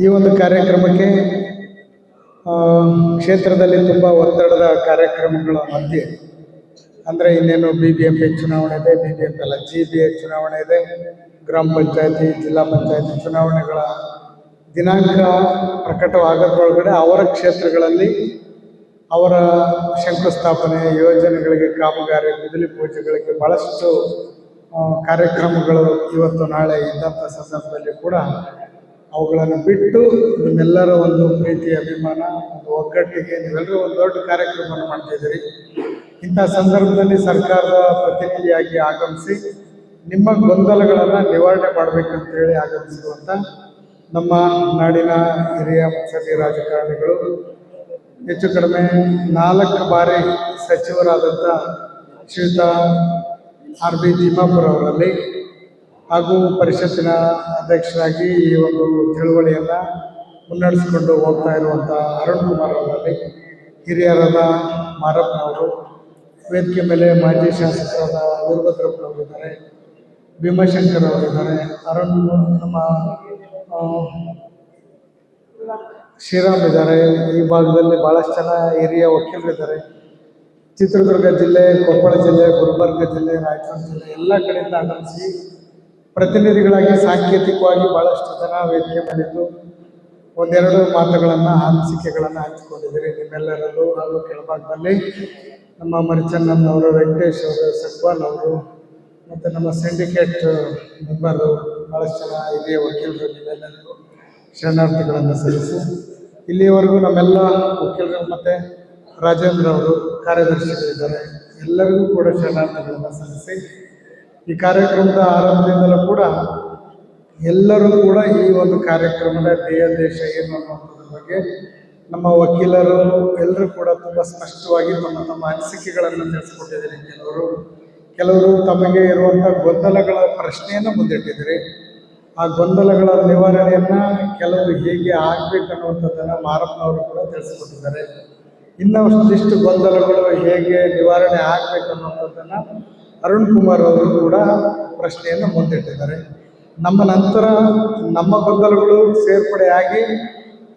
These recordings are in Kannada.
ಈ ಒಂದು ಕಾರ್ಯಕ್ರಮಕ್ಕೆ ಕ್ಷೇತ್ರದಲ್ಲಿ ತುಂಬ ಒತ್ತಡದ ಕಾರ್ಯಕ್ರಮಗಳ ಮಧ್ಯೆ ಅಂದರೆ ಇನ್ನೇನು BBMP ಚುನಾವಣೆ ಇದೆ, BBMP ಅಲ್ಲ GBA ಚುನಾವಣೆ ಇದೆ, ಗ್ರಾಮ ಪಂಚಾಯತಿ ಜಿಲ್ಲಾ ಪಂಚಾಯತಿ ಚುನಾವಣೆಗಳ ದಿನಾಂಕ ಪ್ರಕಟವಾಗೋದ್ರೊಳಗಡೆ ಅವರ ಕ್ಷೇತ್ರಗಳಲ್ಲಿ ಅವರ ಶಂಕುಸ್ಥಾಪನೆ ಯೋಜನೆಗಳಿಗೆ ಕಾಮಗಾರಿ ಬಿದಿಲಿ ಪೂಜೆಗಳಿಗೆ ಭಾಳಷ್ಟು ಕಾರ್ಯಕ್ರಮಗಳು ಇವತ್ತು ನಾಳೆ ಇದ್ದಂಥ ಸಂದರ್ಭದಲ್ಲಿ ಕೂಡ ಅವುಗಳನ್ನು ಬಿಟ್ಟು ನಿಮ್ಮೆಲ್ಲರ ಒಂದು ಪ್ರೀತಿ ಅಭಿಮಾನ ಒಂದು ಒಗ್ಗಟ್ಟಿಗೆ ನೀವೆಲ್ಲರೂ ಒಂದು ದೊಡ್ಡ ಕಾರ್ಯಕ್ರಮವನ್ನು ಮಾಡ್ತಾಯಿದ್ದೀರಿ. ಇಂಥ ಸಂದರ್ಭದಲ್ಲಿ ಸರ್ಕಾರದ ಪ್ರತಿನಿಧಿಯಾಗಿ ಆಗಮಿಸಿ ನಿಮ್ಮ ಗೊಂದಲಗಳನ್ನು ನಿವಾರಣೆ ಮಾಡಬೇಕಂತೇಳಿ ಆಗಮಿಸಿರುವಂಥ ನಮ್ಮ ನಾಡಿನ ಹಿರಿಯ ಮುತ್ಸದ್ದಿ ರಾಜಕಾರಣಿಗಳು, ಹೆಚ್ಚು ಕಡಿಮೆ 4 ಬಾರಿ ಸಚಿವರಾದಂಥ ಶ್ರೀಯುತ RB ತಿಮ್ಮಾಪುರ ಅವರಲ್ಲಿ ಹಾಗೂ ಪರಿಷತ್ತಿನ ಅಧ್ಯಕ್ಷರಾಗಿ ಈ ಒಂದು ಚಳುವಳಿಯನ್ನು ಮುನ್ನಡೆಸಿಕೊಂಡು ಹೋಗ್ತಾ ಇರುವಂಥ ಅರುಣ್ ಕುಮಾರ್ ಅವರಲ್ಲಿ, ಹಿರಿಯರಾದ ಮಾರಪ್ಪನವರು, ವೇದಿಕೆ ಮೇಲೆ ಮಾಜಿ ಶಾಸಕರಾದ ವೀರಭದ್ರಪ್ಪನವರಿದ್ದಾರೆ, ಭೀಮಶಂಕರ್ ಅವರಿದ್ದಾರೆ, ನಮ್ಮ ಶ್ರೀರಾಮ್ ಇದ್ದಾರೆ. ಈ ಭಾಗದಲ್ಲಿ ಭಾಳಷ್ಟು ಜನ ಹಿರಿಯ ವಕೀಲರಿದ್ದಾರೆ. ಚಿತ್ರದುರ್ಗ ಜಿಲ್ಲೆ, ಕೊಪ್ಪಳ ಜಿಲ್ಲೆ, ಗುಲ್ಬರ್ಗ ಜಿಲ್ಲೆ, ರಾಯಚೂರು ಜಿಲ್ಲೆ ಎಲ್ಲ ಕಡೆಯಿಂದ ಆಗಮಿಸಿ ಪ್ರತಿನಿಧಿಗಳಾಗಿ ಸಾಂಕೇತಿಕವಾಗಿ ಭಾಳಷ್ಟು ಜನ ವೇದಿಕೆ ಮೇಲಿದ್ದು ಒಂದೆರಡು ಮಾತುಗಳನ್ನು ಅನಿಸಿಕೆಗಳನ್ನು ಹಂಚಿಕೊಂಡಿದ್ದೀರಿ ನಿಮ್ಮೆಲ್ಲರಲ್ಲೂ. ಹಾಗೂ ಕೆಳಭಾಗದಲ್ಲಿ ನಮ್ಮ ಮರಿಚನ್ನವರು, ವೆಂಕಟೇಶ್ ಅವರು, ಸಕ್ಬಾಲ್ ಅವರು ಮತ್ತು ನಮ್ಮ ಸಿಂಡಿಕೇಟ್ ಮೆಂಬರು ಭಾಳಷ್ಟು ಜನ ಹಿರಿಯ ವಕೀಲರು ನೀವೆಲ್ಲರಿಗೂ ಶರಣಾರ್ಥಿಗಳನ್ನು ಸಲ್ಲಿಸಿ ಇಲ್ಲಿಯವರೆಗೂ ನಮ್ಮೆಲ್ಲ ವಕೀಲರು ಮತ್ತು ರಾಜೇಂದ್ರ ಅವರು ಕಾರ್ಯದರ್ಶಿಗಳಿದ್ದಾರೆ. ಎಲ್ಲರಿಗೂ ಕೂಡ ಶರಣಾರ್ಥಿಗಳನ್ನು ಸಲ್ಲಿಸಿ ಈ ಕಾರ್ಯಕ್ರಮದ ಆರಂಭದಿಂದಲೂ ಕೂಡ ಎಲ್ಲರೂ ಕೂಡ ಈ ಒಂದು ಕಾರ್ಯಕ್ರಮದ ದೇಶ ಏನು ಅನ್ನುವಂಥದ್ರ ಬಗ್ಗೆ ನಮ್ಮ ವಕೀಲರು ಎಲ್ಲರೂ ಕೂಡ ತುಂಬ ಸ್ಪಷ್ಟವಾಗಿ ತಮ್ಮ ಅನಿಸಿಕೆಗಳನ್ನು ತಿಳಿಸ್ಕೊಟ್ಟಿದ್ದೀರಿ. ಕೆಲವರು ತಮಗೆ ಇರುವಂಥ ಗೊಂದಲಗಳ ಪ್ರಶ್ನೆಯನ್ನು ಮುಂದಿಟ್ಟಿದ್ದೀರಿ. ಆ ಗೊಂದಲಗಳ ನಿವಾರಣೆಯನ್ನು ಕೆಲವರು ಹೇಗೆ ಆಗಬೇಕನ್ನುವಂಥದ್ದನ್ನು ಮಾರಪ್ಪನವರು ಕೂಡ ತಿಳಿಸ್ಕೊಟ್ಟಿದ್ದಾರೆ. ಇನ್ನೊಂದಿಷ್ಟು ಗೊಂದಲಗಳು ಹೇಗೆ ನಿವಾರಣೆ ಆಗಬೇಕನ್ನುವಂಥದ್ದನ್ನು ಅರುಣ್ ಕುಮಾರ್ ಅವರು ಕೂಡ ಪ್ರಶ್ನೆಯನ್ನು ಮುಂದಿಟ್ಟಿದ್ದಾರೆ. ನಮ್ಮ ನಂತರ ನಮ್ಮ ಗೊಂದಲಗಳು ಸೇರ್ಪಡೆಯಾಗಿ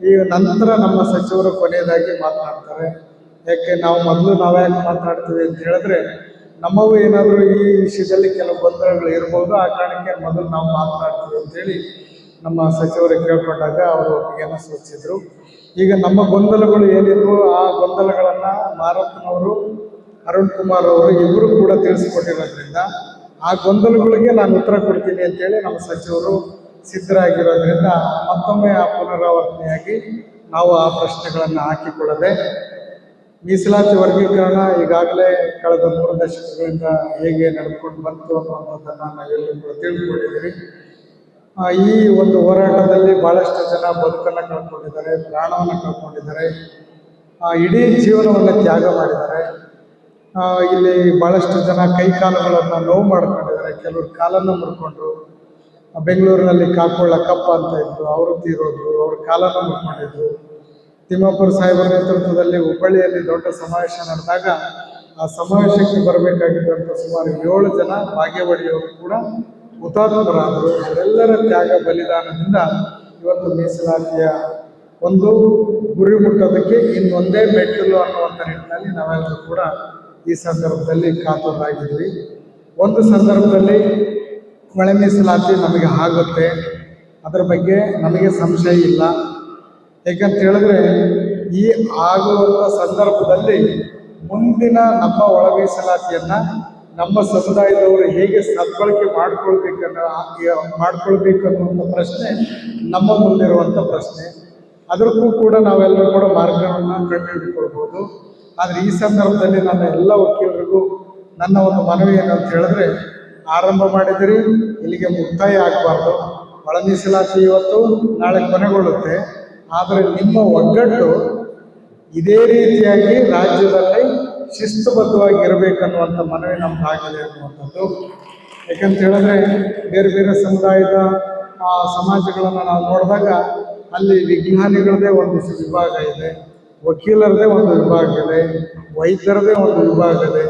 ಈ ನಂತರ ನಮ್ಮ ಸಚಿವರು ಕೊನೆಯದಾಗಿ ಮಾತನಾಡ್ತಾರೆ. ಯಾಕೆ ನಾವು ಯಾಕೆ ಮಾತನಾಡ್ತೀವಿ ಅಂತ ಹೇಳಿದ್ರೆ ನಮ್ಮವು ಏನಾದರೂ ಈ ವಿಷಯದಲ್ಲಿ ಕೆಲವು ಗೊಂದಲಗಳು ಇರ್ಬೋದು, ಆ ಕಾರಣಕ್ಕೆ ಮೊದಲು ನಾವು ಮಾತನಾಡ್ತೀವಿ ಅಂತೇಳಿ ನಮ್ಮ ಸಚಿವರಿಗೆ ಕೇಳ್ಕೊಂಡಾಗ ಅವರು ಒಪ್ಪಿಗೆಯನ್ನು ಸೂಚಿಸಿದರು. ಈಗ ನಮ್ಮ ಗೊಂದಲಗಳು ಏನಿದ್ವು ಆ ಗೊಂದಲಗಳನ್ನು ಮಾರಪ್ಪನವರು, ಅರುಣ್ ಕುಮಾರ್ ಅವರು ಇಬ್ಬರು ಕೂಡ ತಿಳಿಸ್ಕೊಟ್ಟಿರೋದ್ರಿಂದ ಆ ಗೊಂದಲಗಳಿಗೆ ನಾನು ಉತ್ತರ ಕೊಡ್ತೀನಿ ಅಂತೇಳಿ ನಮ್ಮ ಸಚಿವರು ಸಿದ್ಧರಾಗಿರೋದ್ರಿಂದ ಮತ್ತೊಮ್ಮೆ ಆ ಪುನರಾವರ್ತನೆಯಾಗಿ ನಾವು ಆ ಪ್ರಶ್ನೆಗಳನ್ನು ಹಾಕಿಕೊಳ್ಳದೆ ಮೀಸಲಾತಿ ವರ್ಗೀಕರಣ ಈಗಾಗಲೇ ಕಳೆದ 3 ದಶಕಗಳಿಂದ ಹೇಗೆ ನಡೆದುಕೊಂಡು ಬಂತು ಅನ್ನುವಂಥದ್ದನ್ನು ನಾವೆಲ್ಲರೂ ಕೂಡ ತಿಳ್ಕೊಂಡಿದ್ದೀವಿ. ಈ ಒಂದು ಹೋರಾಟದಲ್ಲಿ ಭಾಳಷ್ಟು ಜನ ಬದುಕನ್ನು ಕಳ್ಕೊಂಡಿದ್ದಾರೆ, ಪ್ರಾಣವನ್ನು ಕಳ್ಕೊಂಡಿದ್ದಾರೆ, ಇಡೀ ಜೀವನವನ್ನು ತ್ಯಾಗ ಮಾಡಿದ್ದಾರೆ. ಇಲ್ಲಿ ಭಾಳಷ್ಟು ಜನ ಕೈಕಾಲುಗಳನ್ನು ನೋವು ಮಾಡ್ಕೊಂಡಿದ್ದಾರೆ, ಕೆಲವರು ಕಾಲನ್ನು ಮುರ್ಕೊಂಡ್ರು. ಬೆಂಗಳೂರಿನಲ್ಲಿ ಕಾಕೊಳ್ಳ ಕಪ್ಪ ಅಂತ ಇದ್ರು, ಅವರು ತೀರೋದ್ರು, ಅವ್ರ ಕಾಲನ್ನು ಮುರ್ಕೊಂಡಿದ್ರು. ತಿಮ್ಮಾಪುರ ಸಾಹೇಬರ ನೇತೃತ್ವದಲ್ಲಿ ಹುಬ್ಬಳ್ಳಿಯಲ್ಲಿ ದೊಡ್ಡ ಸಮಾವೇಶ ನಡೆದಾಗ ಆ ಸಮಾವೇಶಕ್ಕೆ ಬರಬೇಕಾಗಿದ್ದಂಥ ಸುಮಾರು 7 ಜನ ಬಾಗೇವಾಡಿಯವರು ಕೂಡ ಹುತಾತ್ಮರಾದರು. ಇವರೆಲ್ಲರ ತ್ಯಾಗ ಬಲಿದಾನದಿಂದ ಇವತ್ತು ಮೀಸಲಾತಿಯ ಒಂದು ಗುರಿ ಮುಟ್ಟೋದಕ್ಕೆ ಇನ್ನೊಂದೇ ಮೆಟ್ಟಿಲು ಅನ್ನುವಂಥ ನಿಟ್ಟಿನಲ್ಲಿ ನಾವೆಲ್ಲರೂ ಕೂಡ ಈ ಸಂದರ್ಭದಲ್ಲಿ ಕಾತುರರಾಗಿದ್ವಿ. ಒಂದು ಸಂದರ್ಭದಲ್ಲಿ ಒಳ ಮೀಸಲಾತಿ ನಮಗೆ ಆಗುತ್ತೆ, ಅದರ ಬಗ್ಗೆ ನಮಗೆ ಸಂಶಯ ಇಲ್ಲ. ಯಾಕಂತ ಹೇಳಿದ್ರೆ ಈ ಆಗುವಂಥ ಸಂದರ್ಭದಲ್ಲಿ ಮುಂದಿನ ನಮ್ಮ ಒಳ ಮೀಸಲಾತಿಯನ್ನು ನಮ್ಮ ಸಮುದಾಯದವರು ಹೇಗೆ ಸದ್ಬಳಕೆ ಮಾಡ್ಕೊಳ್ಬೇಕು ಅನ್ನುವಂಥ ಪ್ರಶ್ನೆ ನಮ್ಮ ಮುಂದಿರುವಂಥ ಪ್ರಶ್ನೆ. ಅದಕ್ಕೂ ಕೂಡ ನಾವೆಲ್ಲರೂ ಕೂಡ ಮಾರ್ಗವನ್ನು ಕಂಡುಹಿಡಿದುಕೊಳ್ಬೋದು. ಆದರೆ ಈ ಸಂದರ್ಭದಲ್ಲಿ ನನ್ನ ಎಲ್ಲ ವಕೀಲರಿಗೂ ನನ್ನ ಒಂದು ಮನವಿ ಏನಂತ ಹೇಳಿದ್ರೆ, ಆರಂಭ ಮಾಡಿದಿರಿ, ಇಲ್ಲಿಗೆ ಮುಕ್ತಾಯ ಆಗಬಾರ್ದು. ಒಳ ಮೀಸಲಾತಿ ಇವತ್ತು ನಾಳೆ ಕೊನೆಗೊಳ್ಳುತ್ತೆ, ಆದರೆ ನಿಮ್ಮ ಒಗ್ಗಟ್ಟು ಇದೇ ರೀತಿಯಾಗಿ ರಾಜ್ಯದಲ್ಲಿ ಶಿಸ್ತುಬದ್ಧವಾಗಿ ಇರಬೇಕನ್ನುವಂಥ ಮನವಿ ನಮ್ಮದಾಗಿದೆ ಅನ್ನುವಂಥದ್ದು. ಯಾಕಂತ ಹೇಳಿದ್ರೆ ಬೇರೆ ಬೇರೆ ಸಮುದಾಯದ ಸಮಾಜಗಳನ್ನು ನಾವು ನೋಡಿದಾಗ ಅಲ್ಲಿ ವಿಜ್ಞಾನಿಗಳದೇ ಒಂದು ವಿಭಾಗ ಇದೆ, ವಕೀಲರದೇ ಒಂದು ವಿಭಾಗ ಇದೆ, ವೈದ್ಯರದೇ ಒಂದು ವಿಭಾಗ ಇದೆ,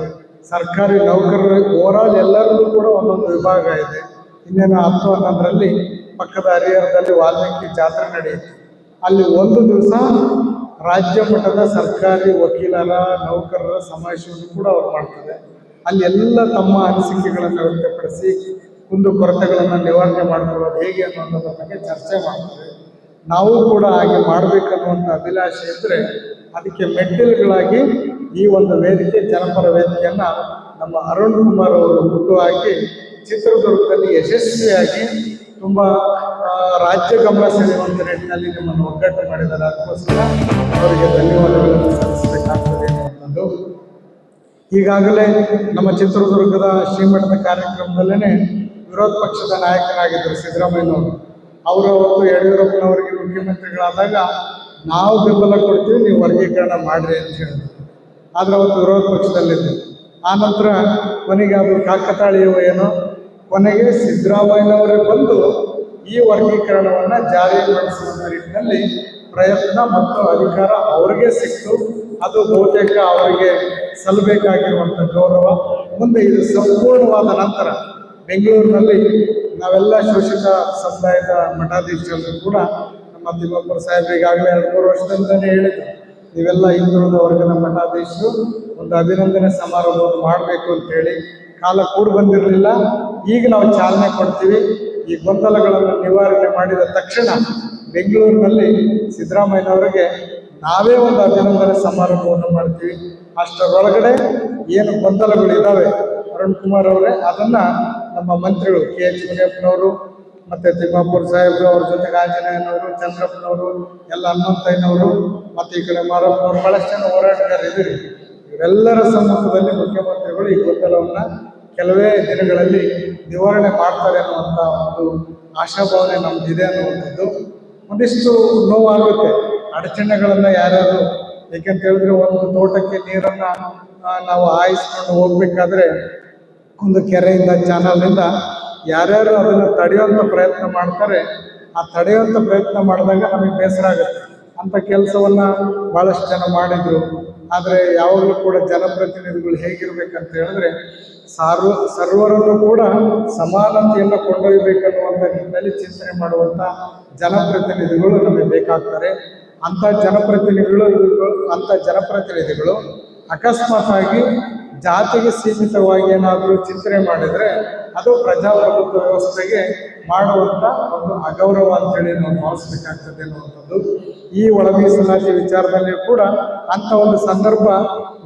ಸರ್ಕಾರಿ ನೌಕರರ ಓವರಾಲ್ ಎಲ್ಲರಲ್ಲೂ ಕೂಡ ಒಂದೊಂದು ವಿಭಾಗ ಇದೆ. ಇನ್ನೇನು 10-11ರಲ್ಲಿ ಪಕ್ಕದ ಹರಿಹರದಲ್ಲಿ ವಾಲ್ಮೀಕಿ ಜಾತ್ರೆ ನಡೆಯುತ್ತೆ. ಅಲ್ಲಿ ಒಂದು ದಿವಸ ರಾಜ್ಯ ಮಟ್ಟದ ಸರ್ಕಾರಿ ವಕೀಲರ ನೌಕರರ ಸಮಾವೇಶವನ್ನು ಕೂಡ ಅವ್ರು ಮಾಡ್ತಾರೆ. ಅಲ್ಲಿ ಎಲ್ಲ ತಮ್ಮ ಅನಿಸಿಕೆಗಳನ್ನು ವ್ಯಕ್ತಪಡಿಸಿ ಕುಂದುಕೊರತೆಗಳನ್ನು ನಿವಾರಣೆ ಮಾಡಿಕೊಳ್ಳೋದು ಹೇಗೆ ಅನ್ನೋದ್ರ ಬಗ್ಗೆ ಚರ್ಚೆ ಮಾಡ್ತಾರೆ. ನಾವು ಕೂಡ ಹಾಗೆ ಮಾಡಬೇಕನ್ನುವಂಥ ಅಭಿಲಾಷೆ ಇದ್ದರೆ ಅದಕ್ಕೆ ಮೆಟ್ಟಿಲುಗಳಾಗಿ ಈ ಒಂದು ವೇದಿಕೆ, ಜನಪರ ವೇದಿಕೆಯನ್ನು ನಮ್ಮ ಅರುಣ್ ಕುಮಾರ್ ಅವರು ಹುಟ್ಟುಹಾಕಿ ಚಿತ್ರದುರ್ಗದಲ್ಲಿ ಯಶಸ್ವಿಯಾಗಿ ತುಂಬ ರಾಜ್ಯ ಗಮನ ಸೆಳೆಯುವಂಥ ನಿಟ್ಟಿನಲ್ಲಿ ನಿಮ್ಮನ್ನು ಒಗ್ಗಟ್ಟು ಮಾಡಿದ್ದಾರೆ. ಅದಕ್ಕೋಸ್ಕರ ಅವರಿಗೆ ಧನ್ಯವಾದಗಳನ್ನು ಸಲ್ಲಿಸಬೇಕಾಗ್ತದೆ ಅನ್ನುವಂಥದ್ದು. ಈಗಾಗಲೇ ನಮ್ಮ ಚಿತ್ರದುರ್ಗದ ಶ್ರೀಮಠದ ಕಾರ್ಯಕ್ರಮದಲ್ಲೇ ವಿರೋಧ ಪಕ್ಷದ ನಾಯಕರಾಗಿದ್ದರು ಸಿದ್ದರಾಮಯ್ಯನವರು. ಅವರು ಅವತ್ತು ಯಡಿಯೂರಪ್ಪನವರಿಗೆ ಮುಖ್ಯಮಂತ್ರಿಗಳಾದಾಗ ನಾವು ಬೆಂಬಲ ಕೊಡ್ತೀವಿ, ನೀವು ವರ್ಗೀಕರಣ ಮಾಡಿರಿ ಅಂತ ಹೇಳಿದ್ರು. ಆದರೆ ಅವತ್ತು ವಿರೋಧ ಪಕ್ಷದಲ್ಲಿದ್ದರು. ಆನಂತರ ಕೊನೆಗೆ ಅದು ಕಾಕತಾಳೀಯವೋ ಏನೋ, ಕೊನೆಗೆ ಸಿದ್ದರಾಮಯ್ಯನವರೇ ಬಂದು ಈ ವರ್ಗೀಕರಣವನ್ನು ಜಾರಿಗೊಳಿಸುವ ನಿಟ್ಟಿನಲ್ಲಿ ಪ್ರಯತ್ನ ಮತ್ತು ಅಧಿಕಾರ ಅವರಿಗೆ ಸಿಕ್ತು. ಅದು ಬಹುತೇಕ ಅವರಿಗೆ ಸಲ್ಲಬೇಕಾಗಿರುವಂಥ ಗೌರವ. ಮುಂದೆ ಇದು ಸಂಪೂರ್ಣವಾದ ನಂತರ ಬೆಂಗಳೂರಿನಲ್ಲಿ ನಾವೆಲ್ಲ ಶೋಷಿತ ಸಮುದಾಯದ ಮಠಾಧೀಶರು ಕೂಡ ನಮ್ಮ ತಿಮ್ಮಪ್ಪರ ಸಾಹೇಬ್ರು ಈಗಾಗಲೇ 2-3 ವರ್ಷದಿಂದಲೇ ಹೇಳಿದ್ರು, ನೀವೆಲ್ಲ ಹಿಂದುಳಿದ ವರ್ಗದ ಮಠಾಧೀಶರು ಒಂದು ಅಭಿನಂದನೆ ಸಮಾರಂಭವನ್ನು ಮಾಡಬೇಕು ಅಂತೇಳಿ. ಕಾಲ ಕೂಡ ಬಂದಿರಲಿಲ್ಲ. ಈಗ ನಾವು ಚಾಲನೆ ಕೊಡ್ತೀವಿ. ಈ ಗೊಂದಲಗಳನ್ನು ನಿವಾರಣೆ ಮಾಡಿದ ತಕ್ಷಣ ಬೆಂಗಳೂರಿನಲ್ಲಿ ಸಿದ್ದರಾಮಯ್ಯನವರಿಗೆ ನಾವೇ ಒಂದು ಅಭಿನಂದನೆ ಸಮಾರಂಭವನ್ನು ಮಾಡ್ತೀವಿ. ಅಷ್ಟರೊಳಗಡೆ ಏನು ಗೊಂದಲಗಳಿದ್ದಾವೆ ಅರುಣ್ ಕುಮಾರ್ ಅವರೇ, ಅದನ್ನು ನಮ್ಮ ಮಂತ್ರಿಗಳು KH ಮುನಿಯಪ್ಪನವರು ಮತ್ತು ತಿಮ್ಮಾಪುರ ಸಾಹೇಬರು, ಅವ್ರ ಜೊತೆಗೆ ಆಂಜನೇಯನವರು, ಚಂದ್ರಪ್ಪನವರು, ಎಲ್ಲ ಹನುಮಂತಯ್ಯನವರು ಮತ್ತು ಈ ಕಡೆ ಮಾರಪ್ಪನವರು, ಭಾಳಷ್ಟು ಜನ ಹೋರಾಟಗಾರರು ಇದ್ದೀರಿ. ಇವರೆಲ್ಲರ ಸಮ್ಮುಖದಲ್ಲಿ ಮುಖ್ಯಮಂತ್ರಿಗಳು ಈ ಗೊಂದಲವನ್ನು ಕೆಲವೇ ದಿನಗಳಲ್ಲಿ ನಿವಾರಣೆ ಮಾಡ್ತಾರೆ ಅನ್ನುವಂಥ ಒಂದು ಆಶಾಭಾವನೆ ನಮ್ಮದಿದೆ ಅನ್ನುವಂಥದ್ದು. ಒಂದಿಷ್ಟು ನೋವಾಗುತ್ತೆ, ಅಡಚಣೆಗಳನ್ನು ಯಾರ್ಯಾರು, ಏಕೆಂತ ಹೇಳಿದ್ರೆ ಒಂದು ತೋಟಕ್ಕೆ ನೀರನ್ನು ನಾವು ಹಾಯಿಸ್ಕೊಂಡು ಹೋಗ್ಬೇಕಾದ್ರೆ ಒಂದು ಕೆರೆಯಿಂದ ಚಾನಲ್ನಿಂದ ಯಾರ್ಯಾರು ಅದನ್ನು ತಡೆಯುವಂಥ ಪ್ರಯತ್ನ ಮಾಡ್ತಾರೆ. ಆ ತಡೆಯುವಂಥ ಪ್ರಯತ್ನ ಮಾಡಿದಾಗ ನಮಗೆ ಬೇಸರ ಆಗುತ್ತೆ. ಅಂಥ ಕೆಲಸವನ್ನು ಭಾಳಷ್ಟು ಜನ ಮಾಡಿದರು. ಆದರೆ ಯಾವಾಗಲೂ ಕೂಡ ಜನಪ್ರತಿನಿಧಿಗಳು ಹೇಗಿರ್ಬೇಕಂತ ಹೇಳಿದ್ರೆ ಸರ್ವರನ್ನು ಕೂಡ ಸಮಾನತೆಯನ್ನು ಕೊಂಡೊಯ್ಯಬೇಕನ್ನುವಂಥ ನಿಟ್ಟಿನಲ್ಲಿ ಚಿಂತನೆ ಮಾಡುವಂಥ ಜನಪ್ರತಿನಿಧಿಗಳು ನಮಗೆ ಬೇಕಾಗ್ತಾರೆ. ಅಂಥ ಜನಪ್ರತಿನಿಧಿಗಳು ಅಕಸ್ಮಾತ್ತಾಗಿ ಜಾತಿಗೆ ಸೀಮಿತವಾಗಿ ಏನಾದರೂ ಚಿಂತನೆ ಮಾಡಿದರೆ ಅದು ಪ್ರಜಾಪ್ರಭುತ್ವ ವ್ಯವಸ್ಥೆಗೆ ಮಾಡುವಂಥ ಒಂದು ಅಗೌರವ ಅಂತೇಳಿ ನಾವು ಭಾವಿಸಬೇಕಾಗ್ತದೆ ಅನ್ನುವಂಥದ್ದು. ಈ ಒಳ ಮೀಸಲಾತಿ ವಿಚಾರದಲ್ಲಿಯೂ ಕೂಡ ಅಂಥ ಒಂದು ಸಂದರ್ಭ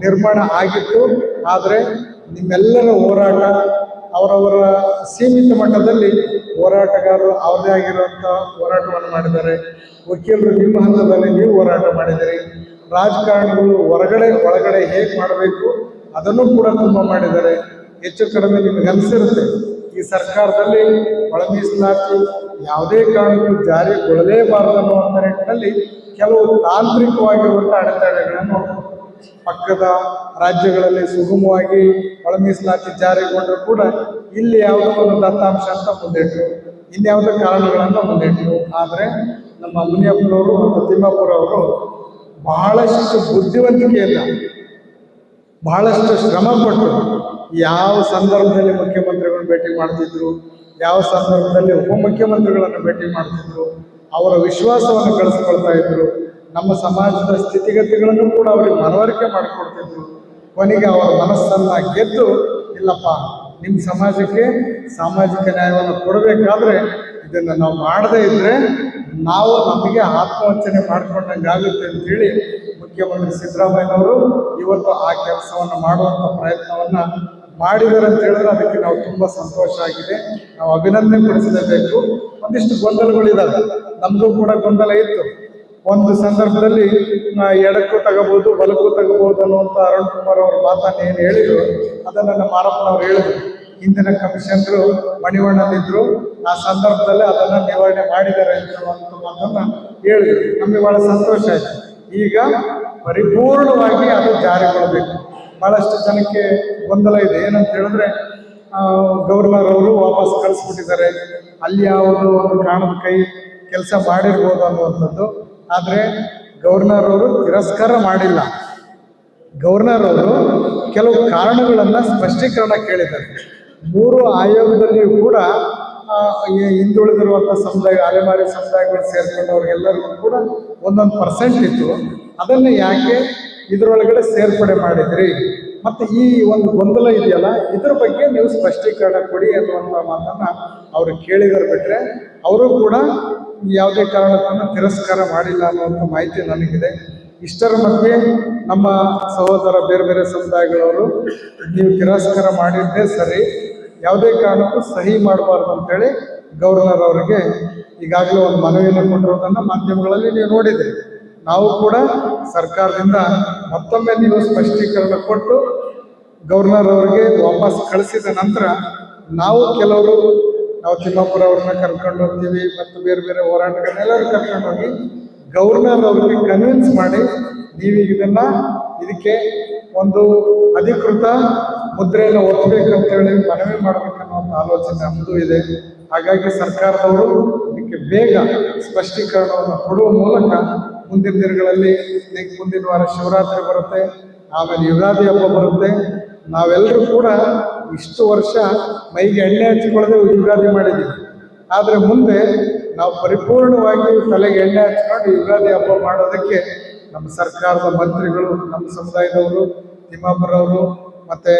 ನಿರ್ಮಾಣ ಆಗಿತ್ತು. ಆದರೆ ನಿಮ್ಮೆಲ್ಲರ ಹೋರಾಟ, ಅವರವರ ಸೀಮಿತ ಮಟ್ಟದಲ್ಲಿ ಹೋರಾಟಗಾರರು ಅವ್ರದೇ ಆಗಿರುವಂಥ ಹೋರಾಟವನ್ನು ಮಾಡಿದ್ದಾರೆ. ವಕೀಲರು ನಿಮ್ಮ ಹಂತದಲ್ಲಿ ನೀವು ಹೋರಾಟ ಮಾಡಿದ್ದೀರಿ. ರಾಜಕಾರಣಿಗಳು ಒಳಗಡೆ ಹೇಗೆ ಮಾಡಬೇಕು ಅದನ್ನು ಕೂಡ ತುಂಬ ಮಾಡಿದ್ದಾರೆ. ಹೆಚ್ಚು ಕಡಿಮೆ ನಿಮಗೆ ಅನಿಸಿರುತ್ತೆ, ಈ ಸರ್ಕಾರದಲ್ಲಿ ಒಳ ಮೀಸಲಾತಿ ಯಾವುದೇ ಕಾರಣಕ್ಕೂ ಜಾರಿಗೊಳ್ಳಲೇಬಾರದು ಅನ್ನುವಂಥ ನಿಟ್ಟಿನಲ್ಲಿ ಕೆಲವು ತಾಂತ್ರಿಕವಾಗಿರುವಂಥ ಅಡೆತಡೆಗಳನ್ನು ಪಕ್ಕದ ರಾಜ್ಯಗಳಲ್ಲಿ ಸುಗಮವಾಗಿ ಒಳ ಮೀಸಲಾತಿ ಜಾರಿಗೊಂಡರೂ ಕೂಡ ಇಲ್ಲಿ ಯಾವುದೋ ಒಂದು ದತ್ತಾಂಶ ಅಂತ ಮುಂದಿಟ್ಟರು, ಇನ್ಯಾವುದೋ ಕಾರಣಗಳನ್ನು ಮುಂದಿಟ್ಟರು. ಆದರೆ ನಮ್ಮ ಮುನಿಯಪ್ಪನವರು ಮತ್ತು ತಿಮ್ಮಾಪುರ ಅವರು ಬಹಳಷ್ಟು ಬುದ್ಧಿವಂತಿಕೆಯಿಂದ, ಬಹಳಷ್ಟು ಶ್ರಮಪಟ್ಟು ಯಾವ ಸಂದರ್ಭದಲ್ಲಿ ಮುಖ್ಯಮಂತ್ರಿಗಳು ಭೇಟಿ ಮಾಡ್ತಿದ್ರು, ಯಾವ ಸಂದರ್ಭದಲ್ಲಿ ಉಪಮುಖ್ಯಮಂತ್ರಿಗಳನ್ನು ಭೇಟಿ ಮಾಡ್ತಿದ್ರು, ಅವರ ವಿಶ್ವಾಸವನ್ನು ಗಳಿಸ್ಕೊಳ್ತಾ ಇದ್ರು. ನಮ್ಮ ಸಮಾಜದ ಸ್ಥಿತಿಗತಿಗಳನ್ನು ಕೂಡ ಅವರಿಗೆ ಮನವರಿಕೆ ಮಾಡಿಕೊಡ್ತಿದ್ರು. ಕೊನೆಗೆ ಅವರ ಮನಸ್ಸನ್ನು ಗೆದ್ದು, ಇಲ್ಲಪ್ಪ ನಿಮ್ಮ ಸಮಾಜಕ್ಕೆ ಸಾಮಾಜಿಕ ನ್ಯಾಯವನ್ನು ಕೊಡಬೇಕಾದ್ರೆ ಇದನ್ನು ನಾವು ಮಾಡದೇ ಇದ್ದರೆ ನಾವು ನಮಗೆ ಆತ್ಮವಂಚನೆ ಮಾಡಿಕೊಂಡಂಗೆ ಆಗುತ್ತೆ ಅಂತೇಳಿ ಮುಖ್ಯಮಂತ್ರಿ ಸಿದ್ದರಾಮಯ್ಯನವರು ಇವತ್ತು ಆ ಕೆಲಸವನ್ನು ಮಾಡುವಂಥ ಪ್ರಯತ್ನವನ್ನು ಮಾಡಿದ್ದಾರೆ ಅಂತ ಹೇಳಿದ್ರೆ ಅದಕ್ಕೆ ನಾವು ತುಂಬ ಸಂತೋಷ ಆಗಿದೆ. ನಾವು ಅಭಿನಂದನೆ ಪಡಿಸಲೇಬೇಕು. ಒಂದಿಷ್ಟು ಗೊಂದಲಗಳಿದ್ದಾವೆ, ನಮಗೂ ಕೂಡ ಗೊಂದಲ ಇತ್ತು. ಒಂದು ಸಂದರ್ಭದಲ್ಲಿ ಎಡಕ್ಕೂ ತಗೋಬೋದು, ಬಲಕ್ಕೂ ತಗೋಬೋದು ಅನ್ನುವಂಥ ಅರುಣ್ ಕುಮಾರ್ ಅವ್ರ ಮಾತನ್ನು ಏನು ಹೇಳಿದರು ಅದನ್ನು ನಮ್ಮ ಮಾರಪ್ಪನವ್ರು ಹೇಳಿದರು. ಹಿಂದಿನ ಕಮಿಷನರು ಮಣಿವಣ್ಣನಿದ್ರು, ಆ ಸಂದರ್ಭದಲ್ಲಿ ಅದನ್ನು ನಿವಾರಣೆ ಮಾಡಿದ್ದಾರೆ ಅನ್ನುವಂಥ ಮಾತನ್ನು ಹೇಳಿದರು. ನಮಗೆ ಭಾಳ ಸಂತೋಷ ಆಯಿತು. ಈಗ ಪರಿಪೂರ್ಣವಾಗಿ ಅದು ಜಾರಿಗೊಳ್ಳಬೇಕು. ಭಾಳಷ್ಟು ಜನಕ್ಕೆ ಗೊಂದಲ ಇದೆ. ಏನಂತ ಹೇಳಿದ್ರೆ ಗವರ್ನರ್ ಅವರು ವಾಪಸ್ ಕಳಿಸ್ಬಿಟ್ಟಿದ್ದಾರೆ, ಅಲ್ಲಿ ಯಾವುದೋ ಒಂದು ಕಾರಣದ ಕೈ ಕೆಲಸ ಮಾಡಿರ್ಬೋದು ಅನ್ನುವಂಥದ್ದು. ಆದರೆ ಗವರ್ನರ್ ಅವರು ತಿರಸ್ಕಾರ ಮಾಡಿಲ್ಲ. ಗವರ್ನರ್ ಅವರು ಕೆಲವು ಕಾರಣಗಳನ್ನು ಸ್ಪಷ್ಟೀಕರಣ ಕೇಳಿದ್ದಾರೆ. 3 ಆಯೋಗದಲ್ಲಿಯೂ ಕೂಡ ಈ ಹಿಂದುಳಿದಿರುವಂಥ ಸಮುದಾಯ ಅಲೆಮಾರಿ ಸಮುದಾಯಗಳು ಸೇರ್ಕೊಂಡವ್ರಿಗೆಲ್ಲರಿಗೂ ಕೂಡ ಒಂದೊಂದು ಪರ್ಸೆಂಟ್ ಇತ್ತು. ಅದನ್ನು ಯಾಕೆ ಇದರೊಳಗಡೆ ಸೇರ್ಪಡೆ ಮಾಡಿದ್ರಿ ಮತ್ತು ಈ ಒಂದು ಗೊಂದಲ ಇದೆಯಲ್ಲ ಇದ್ರ ಬಗ್ಗೆ ನೀವು ಸ್ಪಷ್ಟೀಕರಣ ಕೊಡಿ ಅನ್ನುವಂಥ ಮಾತನ್ನು ಅವರು ಕೇಳಿದರು. ಬಿಟ್ಟರೆ ಅವರು ಕೂಡ ಯಾವುದೇ ಕಾರಣಕ್ಕೂ ತಿರಸ್ಕಾರ ಮಾಡಿಲ್ಲ ಅನ್ನುವಂಥ ಮಾಹಿತಿ ನನಗಿದೆ. ಇಷ್ಟರ ಮಧ್ಯೆ ನಮ್ಮ ಸಹೋದರ ಬೇರೆ ಬೇರೆ ಸಮುದಾಯಗಳವರು ನೀವು ತಿರಸ್ಕಾರ ಮಾಡಿದ್ದೇ ಸರಿ, ಯಾವುದೇ ಕಾರಣಕ್ಕೂ ಸಹಿ ಮಾಡಬಾರ್ದು ಅಂತೇಳಿ ಗವರ್ನರ್ ಅವರಿಗೆ ಈಗಾಗಲೇ ಒಂದು ಮನವಿಯನ್ನು ಕೊಟ್ಟಿರೋದನ್ನು ಮಾಧ್ಯಮಗಳಲ್ಲಿ ನೀವು ನೋಡಿದ್ರಿ. ನಾವು ಕೂಡ ಸರ್ಕಾರದಿಂದ ಮತ್ತೊಮ್ಮೆ ನೀವು ಸ್ಪಷ್ಟೀಕರಣ ಕೊಟ್ಟು ಗವರ್ನರ್ ಅವರಿಗೆ ವಾಪಸ್ ಕಳಿಸಿದ ನಂತರ ನಾವು ತಿಮ್ಮಾಪುರ ಅವ್ರನ್ನ ಕರ್ಕೊಂಡು ಹೋಗ್ತೀವಿ ಮತ್ತು ಬೇರೆ ಬೇರೆ ಹೋರಾಟಗಳನ್ನೆಲ್ಲರೂ ಕರ್ಕೊಂಡು ಹೋಗಿ ಗವರ್ನರ್ ಅವರಿಗೆ ಕನ್ವಿನ್ಸ್ ಮಾಡಿ ನೀವು ಇದಕ್ಕೆ ಒಂದು ಅಧಿಕೃತ ಮುದ್ರೆಯನ್ನು ಒತ್ತಬೇಕಂತೇಳಿ ಮನವಿ ಮಾಡಬೇಕನ್ನುವಂಥ ಆಲೋಚನೆ ನಮ್ಮದು ಇದೆ. ಹಾಗಾಗಿ ಸರ್ಕಾರದವರು ಇದಕ್ಕೆ ಬೇಗ ಸ್ಪಷ್ಟೀಕರಣವನ್ನು ಕೊಡುವ ಮೂಲಕ ಮುಂದಿನ ದಿನಗಳಲ್ಲಿ ಮುಂದಿನ ವಾರ ಶಿವರಾತ್ರಿ ಬರುತ್ತೆ, ಆಮೇಲೆ ಯುಗಾದಿ ಹಬ್ಬ ಬರುತ್ತೆ. ನಾವೆಲ್ಲರೂ ಕೂಡ ಇಷ್ಟು ವರ್ಷ ಮೈಗೆ ಎಣ್ಣೆ ಹಚ್ಕೊಳ್ಳದೆ ಯುಗಾದಿ ಮಾಡಿದ್ದೀವಿ. ಆದರೆ ಮುಂದೆ ನಾವು ಪರಿಪೂರ್ಣವಾಗಿ ತಲೆಗೆ ಎಣ್ಣೆ ಹಚ್ಕೊಂಡು ಯುಗಾದಿ ಹಬ್ಬ ಮಾಡೋದಕ್ಕೆ ನಮ್ಮ ಸರ್ಕಾರದ ಮಂತ್ರಿಗಳು, ನಮ್ಮ ಸಮುದಾಯದವರು, ತಿಮ್ಮಾಪುರವರು ಮತ್ತು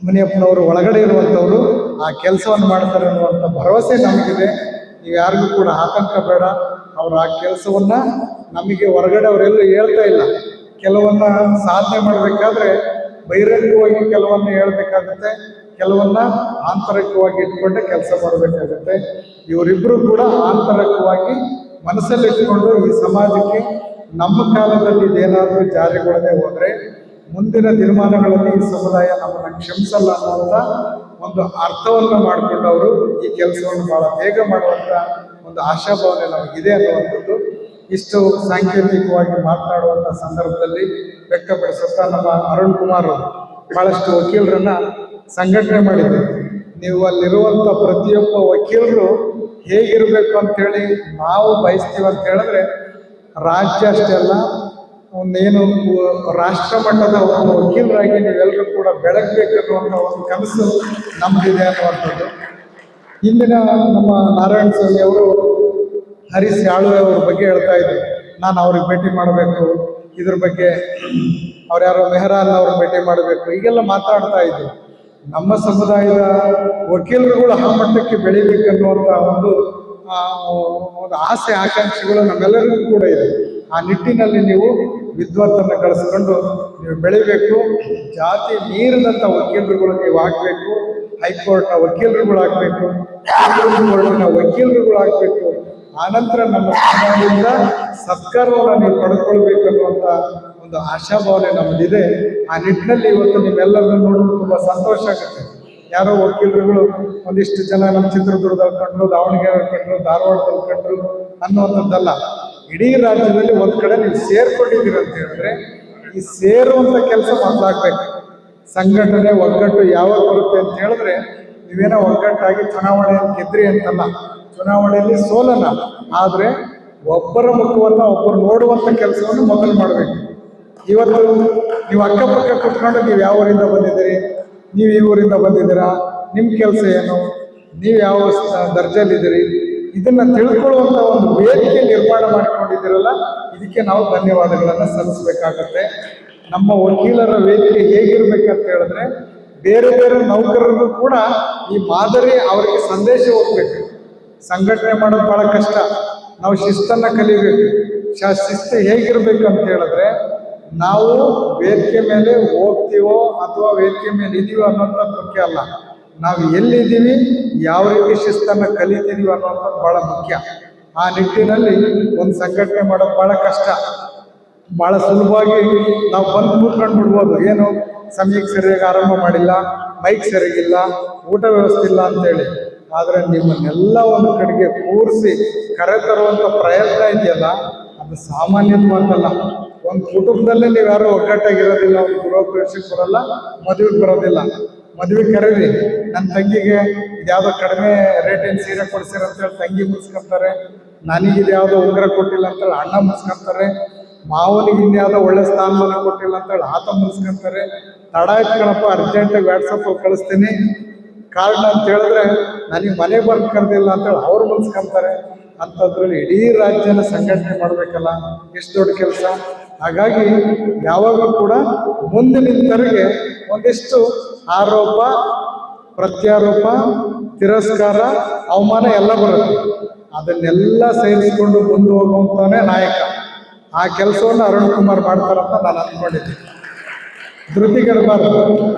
ಮುನಿಯಪ್ಪನವರು ಒಳಗಡೆ ಇರುವಂಥವರು ಆ ಕೆಲಸವನ್ನು ಮಾಡ್ತಾರೆ ಅನ್ನುವಂಥ ಭರವಸೆ ನಮಗಿದೆ. ನೀವು ಯಾರಿಗೂ ಕೂಡ ಆತಂಕ ಬೇಡ. ಅವರು ಆ ಕೆಲಸವನ್ನು ನಮಗೆ ಹೊರಗಡೆ ಅವರೆಲ್ಲೂ ಹೇಳ್ತಾ ಇಲ್ಲ. ಕೆಲವನ್ನ ಸಾಧನೆ ಮಾಡಬೇಕಾದ್ರೆ ಬಹಿರಂಗವಾಗಿ ಕೆಲವನ್ನು ಹೇಳಬೇಕಾಗುತ್ತೆ, ಕೆಲವನ್ನ ಆಂತರಿಕವಾಗಿ ಇಟ್ಕೊಂಡೆ ಕೆಲಸ ಮಾಡಬೇಕಾಗುತ್ತೆ. ಇವರಿಬ್ಬರು ಕೂಡ ಆಂತರಿಕವಾಗಿ ಮನಸ್ಸಲ್ಲಿಟ್ಕೊಂಡು ಈ ಸಮಾಜಕ್ಕೆ ನಮ್ಮ ಕಾಲದಲ್ಲಿ ಇದೇನಾದರೂ ಜಾರಿಗೊಳ್ಳದೆ ಹೋದರೆ ಮುಂದಿನ ದಿನಮಾನಗಳಲ್ಲಿ ಈ ಸಮುದಾಯ ನಮ್ಮನ್ನು ಕ್ಷಮಿಸಲ್ಲ ಅನ್ನುವಂಥ ಒಂದು ಅರ್ಥವನ್ನು ಮಾಡಿಕೊಂಡು ಅವರು ಈ ಕೆಲಸವನ್ನು ಭಾಳ ಬೇಗ ಮಾಡುವಂಥ ಒಂದು ಆಶಾಭಾವನೆ ನಮಗಿದೆ ಅನ್ನುವಂಥದ್ದು ಇಷ್ಟು ಸಾಂಕೇತಿಕವಾಗಿ ಮಾತನಾಡುವಂಥ ಸಂದರ್ಭದಲ್ಲಿ ವ್ಯಕ್ತಪಡಿಸುತ್ತಾ ನಮ್ಮ ಅರುಣ್ ಕುಮಾರ್ ಅವರು ಭಾಳಷ್ಟು ವಕೀಲರನ್ನು ಸಂಘಟನೆ ಮಾಡಿದ್ರು. ನೀವು ಅಲ್ಲಿರುವಂಥ ಪ್ರತಿಯೊಬ್ಬ ವಕೀಲರು ಹೇಗಿರಬೇಕು ಅಂತೇಳಿ ನಾವು ಬಯಸ್ತೀವಿ ಅಂತ ಹೇಳಿದ್ರೆ ರಾಜ್ಯ ಅಷ್ಟೇ ಅಲ್ಲ, ಒಂದೇನು ರಾಷ್ಟ್ರ ಮಟ್ಟದ ಒಂದು ವಕೀಲರಾಗಿ ನೀವೆಲ್ಲರೂ ಕೂಡ ಬೆಳಗಬೇಕನ್ನುವಂಥ ಒಂದು ಕನಸು ನಮ್ಮದಿದೆ ಅನ್ನುವಂಥದ್ದು. ಇಂದಿನ ನಮ್ಮ ನಾರಾಯಣ ಸ್ವಾಮಿ ಅವರು ಹರೀಶ್ ಯಾಳುವೆ ಅವ್ರ ಬಗ್ಗೆ ಹೇಳ್ತಾ ಇದ್ರು, ನಾನು ಅವ್ರಿಗೆ ಭೇಟಿ ಮಾಡಬೇಕು, ಇದ್ರ ಬಗ್ಗೆ ಅವ್ರು ಯಾರೋ ಮೆಹರಾನ್ ಅವ್ರಿಗೆ ಭೇಟಿ ಮಾಡಬೇಕು, ಈಗೆಲ್ಲ ಮಾತಾಡ್ತಾ ಇದ್ರು. ನಮ್ಮ ಸಮುದಾಯದ ವಕೀಲರುಗಳು ಆ ಮಟ್ಟಕ್ಕೆ ಬೆಳಿಬೇಕನ್ನುವಂಥ ಒಂದು ಆಸೆ ಆಕಾಂಕ್ಷೆಗಳು ನಮ್ಮೆಲ್ಲರಿಗೂ ಕೂಡ ಇದೆ. ಆ ನಿಟ್ಟಿನಲ್ಲಿ ನೀವು ವಿದ್ವತ್ತನ್ನು ಗಳಿಸ್ಕೊಂಡು ನೀವು ಬೆಳಿಬೇಕು. ಜಾತಿ ಮೀರಿದಂಥ ವಕೀಲರುಗಳು ನೀವು ಆಗಬೇಕು. ಹೈಕೋರ್ಟ್ನ ವಕೀಲರುಗಳಾಗಬೇಕು, ಕೋರ್ಟಿನ ವಕೀಲರುಗಳಾಗಬೇಕು. ಆನಂತರ ನಮ್ಮ ಸಮಾಜದಿಂದ ಸತ್ಕಾರವನ್ನು ನೀವು ಪಡ್ಕೊಳ್ಬೇಕನ್ನುವಂಥ ಒಂದು ಆಶಾಭಾವನೆ ನಮ್ಮದಿದೆ. ಆ ನಿಟ್ಟಿನಲ್ಲಿ ಇವತ್ತು ನೀವೆಲ್ಲರನ್ನು ನೋಡೋದು ತುಂಬ ಸಂತೋಷ ಆಗುತ್ತೆ. ಯಾರೋ ವಕೀಲರುಗಳು ಒಂದಿಷ್ಟು ಜನ ನಮ್ಮ ಚಿತ್ರದುರ್ಗದಲ್ಲಿ ಕಂಡ್ರು, ದಾವಣಗೆರೆ ಕಂಡ್ರು, ಧಾರವಾಡದಲ್ಲಿ ಕಂಡ್ರು ಅನ್ನುವಂಥದ್ದಲ್ಲ. ಇಡೀ ರಾಜ್ಯದಲ್ಲಿ ಒಂದು ಕಡೆ ನೀವು ಸೇರ್ಕೊಂಡಿದ್ದೀರಿ ಅಂತ ಹೇಳಿದ್ರೆ ಈ ಸೇರುವಂಥ ಕೆಲಸ ಮೊದಲಾಗಬೇಕು. ಸಂಘಟನೆ ಒಗ್ಗಟ್ಟು ಯಾವಾಗ ಬರುತ್ತೆ ಅಂತ ಹೇಳಿದ್ರೆ ನೀವೇನೋ ಒಗ್ಗಟ್ಟಾಗಿ ಚುನಾವಣೆಯನ್ನು ಗೆದ್ರಿ ಅಂತಲ್ಲ, ಚುನಾವಣೆಯಲ್ಲಿ ಸೋಲನ, ಆದರೆ ಒಬ್ಬರ ಮುಖವನ್ನು ಒಬ್ಬರು ನೋಡುವಂಥ ಕೆಲಸವನ್ನು ಮೊದಲು ಮಾಡಬೇಕು. ಇವತ್ತು ನೀವು ಅಕ್ಕಪಕ್ಕ ಕುತ್ಕೊಂಡು ನೀವು ಯಾವ ಊರಿಂದ ಬಂದಿದ್ದೀರಿ, ನೀವು ಈ ಊರಿಂದ ಬಂದಿದ್ದೀರಾ, ನಿಮ್ಮ ಕೆಲಸ ಏನು, ನೀವು ಯಾವ ದರ್ಜೆಯಲ್ಲಿದ್ದೀರಿ, ಇದನ್ನು ತಿಳ್ಕೊಳ್ಳುವಂಥ ಒಂದು ವೇದಿಕೆ ನಿರ್ಮಾಣ ಮಾಡಿಕೊಂಡಿದ್ದೀರಲ್ಲ, ಇದಕ್ಕೆ ನಾವು ಧನ್ಯವಾದಗಳನ್ನು ಸಲ್ಲಿಸಬೇಕಾಗತ್ತೆ. ನಮ್ಮ ವಕೀಲರ ವೇದಿಕೆ ಹೇಗಿರ್ಬೇಕಂತ ಹೇಳಿದ್ರೆ ಬೇರೆ ಬೇರೆ ನೌಕರರಿಗೂ ಕೂಡ ಈ ಮಾದರಿ ಅವರಿಗೆ ಸಂದೇಶ ಹೋಗ್ಬೇಕು. ಸಂಘಟನೆ ಮಾಡೋದು ಭಾಳ ಕಷ್ಟ, ನಾವು ಶಿಸ್ತನ್ನು ಕಲಿಬೇಕು. ಶಿಸ್ತು ಹೇಗಿರ್ಬೇಕು ಅಂತ ಹೇಳಿದ್ರೆ ನಾವು ವೇದಿಕೆ ಮೇಲೆ ಹೋಗ್ತೀವೋ ಅಥವಾ ವೇದಿಕೆ ಮೇಲೆ ಇದೀವೋ ಅನ್ನೋಂಥದ್ದು ಮುಖ್ಯ ಅಲ್ಲ, ನಾವು ಎಲ್ಲಿದ್ದೀವಿ, ಯಾವ ರೀತಿ ಶಿಸ್ತನ್ನು ಕಲಿತೀವಿ ಅನ್ನೋಂಥದ್ದು ಭಾಳ ಮುಖ್ಯ. ಆ ನಿಟ್ಟಿನಲ್ಲಿ ಒಂದು ಸಂಘಟನೆ ಮಾಡೋದು ಭಾಳ ಕಷ್ಟ. ಭಾಳ ಸುಲಭವಾಗಿ ನಾವು ಬಂದು ಕೂತ್ಕೊಂಡು ಬಿಡ್ಬೋದು, ಏನು ಸಮಯಕ್ಕೆ ಸರಿಯಾಗಿ ಆರಂಭ ಮಾಡಿಲ್ಲ, ಮೈಕ್ ಸರಿಯಾಗಿಲ್ಲ, ಊಟ ವ್ಯವಸ್ಥೆ ಇಲ್ಲ ಅಂತೇಳಿ. ಆದರೆ ನಿಮ್ಮನ್ನೆಲ್ಲ ಒಂದು ಕಡೆಗೆ ಕೂರಿಸಿ ಕರೆತರುವಂಥ ಪ್ರಯತ್ನ ಇದೆಯಲ್ಲ, ಅದು ಸಾಮಾನ್ಯದ ಮಾತಲ್ಲ. ಒಂದು ಕುಟುಂಬದಲ್ಲೇ ನೀವು ಯಾರು ಒಗ್ಗಟ್ಟಾಗಿರೋದಿಲ್ಲ, ಒಂದು ಗೃಹ ಪ್ರವೇಶಕ್ಕೆ ಬರೋಲ್ಲ, ಮದುವೆಗೆ ಬರೋದಿಲ್ಲ. ಮದುವೆ ಕರೀರಿ, ನನ್ನ ತಂಗಿಗೆ ಇದ್ಯಾವುದೋ ಕಡಿಮೆ ರೇಟಿನ ಸೀರೆ ಕೊಡ್ಸಿರ ಅಂತೇಳಿ ತಂಗಿ ಮುಗಿಸ್ಕೊತಾರೆ, ನನಗಿದು ಯಾವುದೋ ಉಂಗುರ ಕೊಟ್ಟಿಲ್ಲ ಅಂತೇಳಿ ಅಣ್ಣ ಮುಗಿಸ್ಕೊತಾರೆ, ಮಾವನಿಗೆ ಇನ್ಯಾವುದೋ ಒಳ್ಳೆ ಸ್ಥಾನಮಾನ ಕೊಟ್ಟಿಲ್ಲ ಅಂತೇಳಿ ಆತ ಮುಗಿಸ್ಕೊತಾರೆ. ತಡ ಆಯ್ತು ಕಣಪ್ಪ, ಅರ್ಜೆಂಟಾಗಿ ವಾಟ್ಸಪ್ಪಲ್ಲಿ ಕಳಿಸ್ತೀನಿ, ಕಾರಣ ಅಂತ ಹೇಳಿದ್ರೆ ನನಗೆ ಮನೆ ಬಂದು ಕರೆದಿಲ್ಲ ಅಂತೇಳಿ ಅವ್ರು ಮುನ್ಸ್ಕೊಂತಾರೆ. ಅಂಥದ್ರಲ್ಲಿ ಇಡೀ ರಾಜ್ಯನ ಸಂಘಟನೆ ಮಾಡಬೇಕಲ್ಲ, ಎಷ್ಟು ದೊಡ್ಡ ಕೆಲಸ. ಹಾಗಾಗಿ ಯಾವಾಗಲೂ ಕೂಡ ಮುಂದೆ ನಿಂತವರಿಗೆ ಒಂದಿಷ್ಟು ಆರೋಪ, ಪ್ರತ್ಯಾರೋಪ, ತಿರಸ್ಕಾರ, ಅವಮಾನ ಎಲ್ಲ ಬರುತ್ತೆ. ಅದನ್ನೆಲ್ಲ ಸೇರಿಸಿಕೊಂಡು ಮುಂದೆ ಹೋಗುವಂತಾನೆ ನಾಯಕ. ಆ ಕೆಲಸವನ್ನು ಅರುಣ್ ಕುಮಾರ್ ಮಾಡ್ತಾರಂತ ನಾನು ಅಂದ್ಕೊಂಡಿದ್ದೀನಿ. ಧೃತಿಗೆಡಬಾರ್ದು.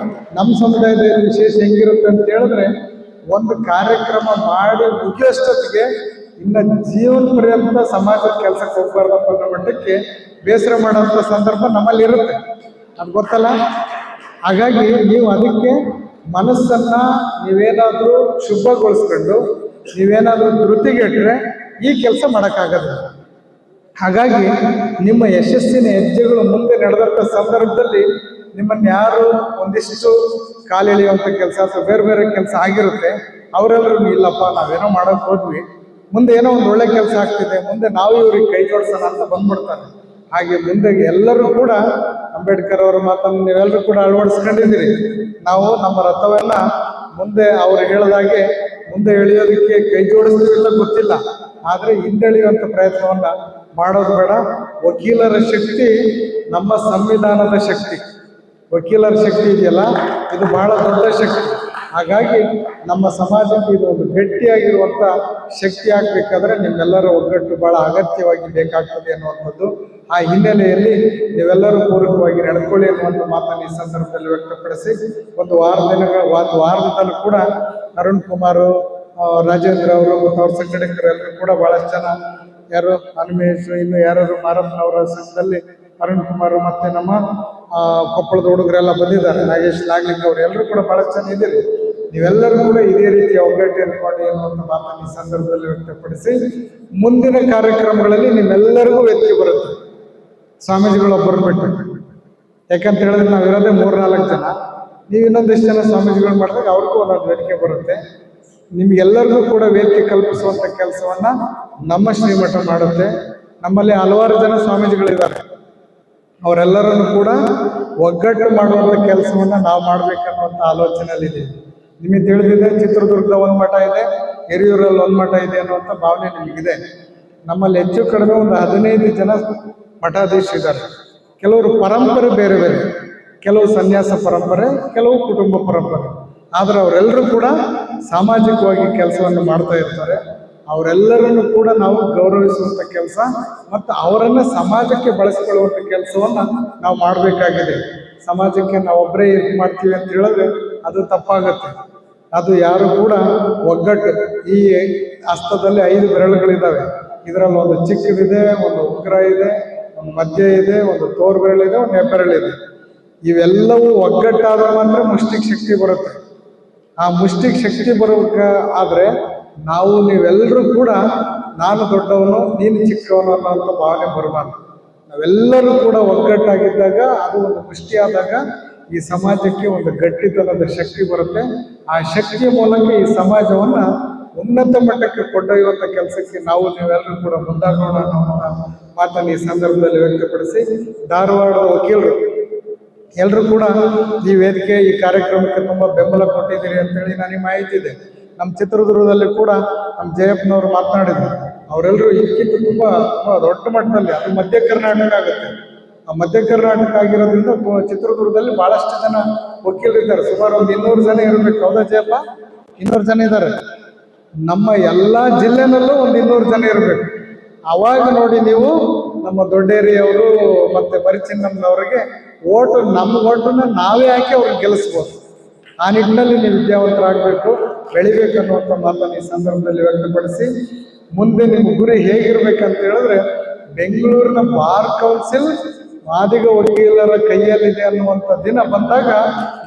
ನಮ್ಮ ಸಮುದಾಯದ ವಿಶೇಷ ಹೆಂಗಿರುತ್ತೆ ಅಂತ ಹೇಳಿದ್ರೆ, ಒಂದು ಕಾರ್ಯಕ್ರಮ ಮಾಡಿ ಮುಗಿಯೋಷ್ಟೊತ್ತಿಗೆ ಇನ್ನು ಜೀವನ ಪರ್ಯಂತ ಸಮಾಜದ ಕೆಲಸಕ್ಕೆ ಹೋಗ್ಬಾರ್ದಪ್ಪ ಅನ್ನೋ ಮಟ್ಟಕ್ಕೆ ಬೇಸರ ಮಾಡೋಂಥ ಸಂದರ್ಭ ನಮ್ಮಲ್ಲಿ ಇರುತ್ತೆ. ಅದು ಗೊತ್ತಲ್ಲ. ಹಾಗಾಗಿ ನೀವು ಅದಕ್ಕೆ ಮನಸ್ಸನ್ನ ನೀವೇನಾದರೂ ಶುಭಗೊಳಿಸ್ಕೊಂಡು ನೀವೇನಾದರೂ ಧೃತಿಗೆಟ್ರೆ ಈ ಕೆಲಸ ಮಾಡೋಕ್ಕಾಗಲ್ಲ. ಹಾಗಾಗಿ ನಿಮ್ಮ ಯಶಸ್ಸಿನ ಹೆಜ್ಜೆಗಳು ಮುಂದೆ ನಡೆದಂಥ ಸಂದರ್ಭದಲ್ಲಿ ನಿಮ್ಮನ್ನು ಯಾರು ಒಂದಿಷ್ಟು ಕಾಲೆಳೆಯುವಂಥ ಕೆಲಸ ಅಥವಾ ಬೇರೆ ಬೇರೆ ಕೆಲಸ ಆಗಿರುತ್ತೆ, ಅವರೆಲ್ಲರೂ ಇಲ್ಲಪ್ಪ ನಾವೇನೋ ಮಾಡೋಕೆ ಹೋದ್ವಿ, ಮುಂದೆ ಏನೋ ಒಂದು ಒಳ್ಳೆ ಕೆಲಸ ಆಗ್ತಿದೆ, ಮುಂದೆ ನಾವು ಇವ್ರಿಗೆ ಕೈ ಜೋಡಿಸೋಣ ಅಂತ ಬಂದ್ಬಿಡ್ತಾರೆ. ಹಾಗೆ ಮುಂದೆ ಎಲ್ಲರೂ ಕೂಡ ಅಂಬೇಡ್ಕರ್ ಅವರ ಮಾತನ್ನು ನೀವೆಲ್ಲರೂ ಕೂಡ ಅಳವಡಿಸ್ಕೊಂಡಿದ್ದೀರಿ. ನಾವು ನಮ್ಮ ರಥವನ್ನು ಮುಂದೆ ಅವ್ರು ಹೇಳಿದಾಗೆ ಮುಂದೆ ಎಳೆಯೋದಕ್ಕೆ ಕೈ ಜೋಡಿಸ್ತೀವಿಲ್ಲ ಗೊತ್ತಿಲ್ಲ, ಆದರೆ ಹಿಂದೆಳೆಯುವಂಥ ಪ್ರಯತ್ನವನ್ನು ಮಾಡೋದು ಬೇಡ. ವಕೀಲರ ಶಕ್ತಿ ನಮ್ಮ ಸಂವಿಧಾನದ ಶಕ್ತಿ. ವಕೀಲರ ಶಕ್ತಿ ಇದೆಯಲ್ಲ, ಇದು ಬಹಳ ದೊಡ್ಡ ಶಕ್ತಿ. ಹಾಗಾಗಿ ನಮ್ಮ ಸಮಾಜಕ್ಕೆ ಇದು ಒಂದು ಗಟ್ಟಿಯಾಗಿರುವಂಥ ಶಕ್ತಿ ಆಗಬೇಕಾದ್ರೆ ನಿಮ್ಮೆಲ್ಲರ ಒಗ್ಗಟ್ಟು ಭಾಳ ಅಗತ್ಯವಾಗಿ ಬೇಕಾಗ್ತದೆ ಅನ್ನುವಂಥದ್ದು. ಆ ಹಿನ್ನೆಲೆಯಲ್ಲಿ ನೀವೆಲ್ಲರೂ ಪೂರಕವಾಗಿ ನಡ್ಕೊಳ್ಳಿ ಅನ್ನುವಂಥ ಮಾತನ್ನು ಈ ಸಂದರ್ಭದಲ್ಲಿ ವ್ಯಕ್ತಪಡಿಸಿ, ಒಂದು ವಾರದಿಂದಲೂ ಕೂಡ ಅರುಣ್ ಕುಮಾರ್, ರಾಜೇಂದ್ರ ಅವರು ಮತ್ತು ಅವ್ರ ಸಂಘಟಕರೆಲ್ಲರೂ ಕೂಡ ಭಾಳಷ್ಟು ಜನ, ಯಾರು ಹನುಮೇಶ್, ಇನ್ನು ಯಾರು ಮಾರಪ್ಪನವರ ಸಂಘದಲ್ಲಿ ಅರುಣ್ ಕುಮಾರ್ ಮತ್ತು ನಮ್ಮ ಕೊಪ್ಪಳದ ಹುಡುಗರೆಲ್ಲ ಬಂದಿದ್ದಾರೆ, ನಾಗೇಶ್ ನಾಗ್ಲಿಂಗ್ ಅವರು ಎಲ್ಲರೂ ಕೂಡ ಭಾಳಷ್ಟು ಜನ ಇದ್ದೀರಿ. ನೀವೆಲ್ಲರೂ ಕೂಡ ಇದೇ ರೀತಿಯ ಒಗ್ಗಟ್ಟಿನ ಮಾಡಿ ಅನ್ನುವಂಥ ಮಾತನ್ನು ಈ ಸಂದರ್ಭದಲ್ಲಿ ವ್ಯಕ್ತಪಡಿಸಿ, ಮುಂದಿನ ಕಾರ್ಯಕ್ರಮಗಳಲ್ಲಿ ನಿಮ್ಮೆಲ್ಲರಿಗೂ ವೇದಿಕೆ ಬರುತ್ತೆ. ಸ್ವಾಮೀಜಿಗಳೊಬ್ಬರು ಬಿಟ್ಟು, ಯಾಕಂತ ಹೇಳಿದ್ರೆ ನಾವಿರೋದೇ 3-4 ಜನ, ನೀವು ಇನ್ನೊಂದಿಷ್ಟು ಜನ ಸ್ವಾಮೀಜಿಗಳು ಮಾಡಿದಾಗ ಅವ್ರಿಗೂ ಒಂದೊಂದು ವೇದಿಕೆ ಬರುತ್ತೆ. ನಿಮ್ಗೆಲ್ಲರಿಗೂ ಕೂಡ ವೇದಿಕೆ ಕಲ್ಪಿಸುವಂಥ ಕೆಲಸವನ್ನು ನಮ್ಮ ಶ್ರೀಮಠ ಮಾಡುತ್ತೆ. ನಮ್ಮಲ್ಲಿ ಹಲವಾರು ಜನ ಸ್ವಾಮೀಜಿಗಳಿದ್ದಾರೆ. ಅವರೆಲ್ಲರನ್ನು ಕೂಡ ಒಗ್ಗಟ್ಟು ಮಾಡುವಂಥ ಕೆಲಸವನ್ನು ನಾವು ಮಾಡಬೇಕನ್ನುವಂಥ ಆಲೋಚನೆಯಲ್ಲಿದ್ದೀವಿ. ನಿಮಗೆ ತಿಳಿದಿದೆ, ಚಿತ್ರದುರ್ಗದ ಒಂದು ಮಠ ಇದೆ, ಹಿರಿಯೂರಲ್ಲಿ ಒಂದು ಮಠ ಇದೆ ಅನ್ನುವಂಥ ಭಾವನೆ ನಿಮಗಿದೆ. ನಮ್ಮಲ್ಲಿ ಹೆಚ್ಚು ಕಡಿಮೆ ಒಂದು 15 ಜನ ಮಠಾಧೀಶರಿದ್ದಾರೆ. ಕೆಲವರು ಪರಂಪರೆ ಬೇರೆ ಬೇರೆ, ಕೆಲವು ಸನ್ಯಾಸ ಪರಂಪರೆ, ಕೆಲವು ಕುಟುಂಬ ಪರಂಪರೆ, ಆದರೆ ಅವರೆಲ್ಲರೂ ಕೂಡ ಸಾಮಾಜಿಕವಾಗಿ ಕೆಲಸವನ್ನು ಮಾಡ್ತಾ ಇರ್ತಾರೆ. ಅವರೆಲ್ಲರನ್ನು ಕೂಡ ನಾವು ಗೌರವಿಸುವಂಥ ಕೆಲಸ ಮತ್ತು ಅವರನ್ನು ಸಮಾಜಕ್ಕೆ ಬಳಸಿಕೊಳ್ಳುವಂಥ ಕೆಲಸವನ್ನು ನಾವು ಮಾಡಬೇಕಾಗಿದೆ. ಸಮಾಜಕ್ಕೆ ನಾವೊಬ್ಬರೇ ಇದು ಮಾಡ್ತೀವಿ ಅಂತ ಹೇಳಿದ್ರೆ ಅದು ತಪ್ಪಾಗುತ್ತೆ. ಅದು ಯಾರು ಕೂಡ ಒಗ್ಗಟ್ಟು, ಈ ಹಸ್ತದಲ್ಲಿ 5 ಬೆರಳುಗಳಿದ್ದಾವೆ, ಇದರಲ್ಲಿ ಒಂದು ಚಿಕ್ಕದಿದೆ, ಒಂದು ಉಗ್ರ ಇದೆ, ಒಂದು ಮಧ್ಯ ಇದೆ, ಒಂದು ತೋರು ಬೆರಳಿದೆ, ಒಂದು ಹೆಬ್ಬೆರಳಿದೆ. ಇವೆಲ್ಲವೂ ಒಗ್ಗಟ್ಟಾದ್ರೆ ಮಾತ್ರ ಮುಷ್ಟಿಗೆ ಶಕ್ತಿ ಬರುತ್ತೆ. ಆ ಮುಷ್ಟಿಗೆ ಶಕ್ತಿ ಬರೋಕೆ ಆದರೆ ನಾವು ನೀವೆಲ್ಲರೂ ಕೂಡ ನಾನು ದೊಡ್ಡವನು ನೀನು ಚಿಕ್ಕವನು ಅನ್ನೋಂಥ ಭಾವನೆ ಬರಬಾರ್ದು. ನಾವೆಲ್ಲರೂ ಕೂಡ ಒಗ್ಗಟ್ಟಾಗಿದ್ದಾಗ, ಅದು ಒಂದು ಮುಷ್ಟಿಯಾದಾಗ ಈ ಸಮಾಜಕ್ಕೆ ಒಂದು ಗಟ್ಟಿತನದ ಶಕ್ತಿ ಬರುತ್ತೆ. ಆ ಶಕ್ತಿಯ ಮೂಲಕ ಈ ಸಮಾಜವನ್ನು ಉನ್ನತ ಮಟ್ಟಕ್ಕೆ ಕೊಂಡೊಯ್ಯುವಂಥ ಕೆಲಸಕ್ಕೆ ನಾವು ನೀವೆಲ್ಲರೂ ಕೂಡ ಮುಂದಾಗೋಣ ಅನ್ನೋ ಮಾತನ್ನು ಈ ಸಂದರ್ಭದಲ್ಲಿ ವ್ಯಕ್ತಪಡಿಸಿ, ಧಾರವಾಡದ ವಕೀಲರು ಎಲ್ಲರೂ ಕೂಡ ಈ ವೇದಿಕೆ, ಈ ಕಾರ್ಯಕ್ರಮಕ್ಕೆ ತುಂಬ ಬೆಂಬಲ ಕೊಟ್ಟಿದ್ದೀರಿ ಅಂತೇಳಿ ನನಗೆ ಮಾಹಿತಿ ಇದೆ. ನಮ್ಮ ಚಿತ್ರದುರ್ಗದಲ್ಲಿ ಕೂಡ ನಮ್ಮ ಜಯಪ್ಪನವರು ಮಾತನಾಡಿದ್ರು. ಅವರೆಲ್ಲರೂ ಇದಕ್ಕಿಂತ ತುಂಬ ದೊಡ್ಡ ಮಟ್ಟದಲ್ಲಿ, ಅದು ಮಧ್ಯ ಕರ್ನಾಟಕ ಆಗುತ್ತೆ. ಆ ಮಧ್ಯ ಕರ್ನಾಟಕ ಆಗಿರೋದ್ರಿಂದ ಚಿತ್ರದುರ್ಗದಲ್ಲಿ ಭಾಳಷ್ಟು ಜನ ವಕೀಲರು ಇದ್ದಾರೆ. ಸುಮಾರು ಒಂದು 200 ಜನ ಇರಬೇಕು. ಹೌದಾ ಜಯಪ್ಪ? 200 ಜನ ಇದ್ದಾರೆ. ನಮ್ಮ ಎಲ್ಲ ಜಿಲ್ಲೆನಲ್ಲೂ ಒಂದು 200 ಜನ ಇರಬೇಕು. ಅವಾಗ ನೋಡಿ ನೀವು ನಮ್ಮ ದೊಡ್ಡೇರಿಯವರು ಮತ್ತು ಬರಿಚಿನ್ನಮ್ಮನವರಿಗೆ ಓಟು, ನಮ್ಮ ಓಟನ್ನ ನಾವೇ ಹಾಕಿ ಅವ್ರಿಗೆ ಗೆಲ್ಲಿಸ್ಬೋದು. ಆ ನಿಟ್ಟಿನಲ್ಲಿ ನೀವು ವಿದ್ಯಾವಂತರಾಗಬೇಕು, ಬೆಳಿಬೇಕನ್ನುವಂಥ ಮಾತನ್ನು ಈ ಸಂದರ್ಭದಲ್ಲಿ ವ್ಯಕ್ತಪಡಿಸಿ, ಮುಂದೆ ನಿಮ್ಮ ಗುರಿ ಹೇಗಿರ್ಬೇಕಂತ ಹೇಳಿದ್ರೆ, ಬೆಂಗಳೂರಿನ ಬಾರ್ ಕೌನ್ಸಿಲ್ ಮಾದಿಗ ವಕೀಲರ ಕೈಯಲ್ಲಿದೆ ಅನ್ನುವಂಥ ದಿನ ಬಂದಾಗ